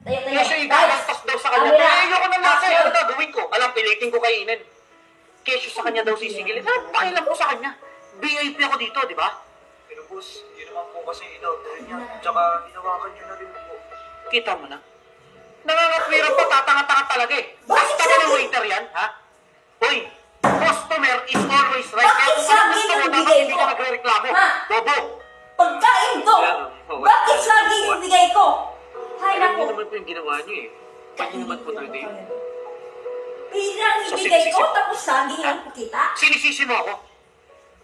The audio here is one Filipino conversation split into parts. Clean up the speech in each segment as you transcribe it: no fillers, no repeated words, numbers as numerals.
Tayo. Kesyo igagastos daw sa kanya. Kaya ayoko na nasa. Ano gagawin ko? Alam, pilitin ko kainin. Kesyo sa kanya daw sisigilin. Pakialam ko sa kanya. VIP ako dito, di ba? Pero boss, yun naman po kasi in-order niya. Tsaka hinawakan niyo na rin po. Kita mo na. Nangangatwiran pa, tatanga-tanga talaga eh. Basta ka ng waiter yan, ha? Hoy, customer is always right. Bakit Kaya sa kung akin gusto mo, yung dapat bigay hindi ko? ka nagre-reklamo. Ha? Bobo! Pagkain to! Bakit saging yung bigay ko? Hay Alam niyo nako. naman po yung ginawa niyo eh. Pwede naman po talaga yun. Pirang So, ibigay ko, sinisisi- tapos saging ang pakita? Sinisisi mo ako.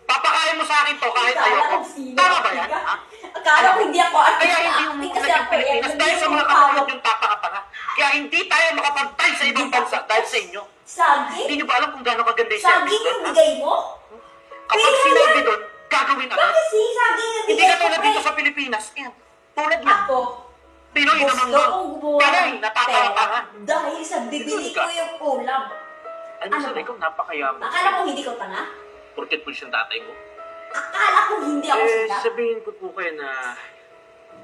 Papakain mo sa akin to kahit Akala ayoko. ko sino. Tama ba yan? Ha? Akala ko hindi ako Kaya artista. hindi Acting umuulat kasi yung ako. Pilipinas dahil sa mga katulad yung tapakatanga. Kaya hindi tayo makapagtay sa ibang bansa dahil sa inyo. Hindi Saging? nyo ba alam kung gaano kaganda yung Saging service yung doon? Ha? bigay mo? Kapag Pero sinabi yan- doon, gagawin agad. Bakit si saging yung Hindi bigay ka ko? tulad dito sa Pilipinas. Yan. Tulad niya. Ako, Pinoy naman gusto mo. kong gumawa Pinoy, ng natatanga. pera dahil sa bibili ko yung ulam. Ano Ano sa ba? ikaw, napakayaman. Akala ko hindi ko tanga? Porket pulis yung tatay mo. Akala ko hindi ako sila? Sabihin ko po kayo na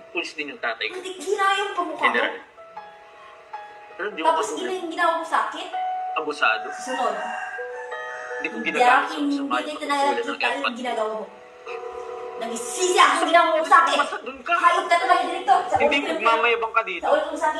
pulis din yung tatay ko. Hindi ginayang pa mukha mo. General. Pero hindi ko Tapos patuloy. yung ginawa mo sa akin? Abusado. Sunod. Hindi ko Hindi ginagamit sa hindi masama kita yung na pagkukulan ng nakikita yung airpot. ginagawa mo. Nagsisisi ako sa ginawa mo sa akin. Basta doon ka. Hayop ka talaga dito. Sa Hindi ulo ko- magmamayabang ka dito. Sa ulo ko sa akin.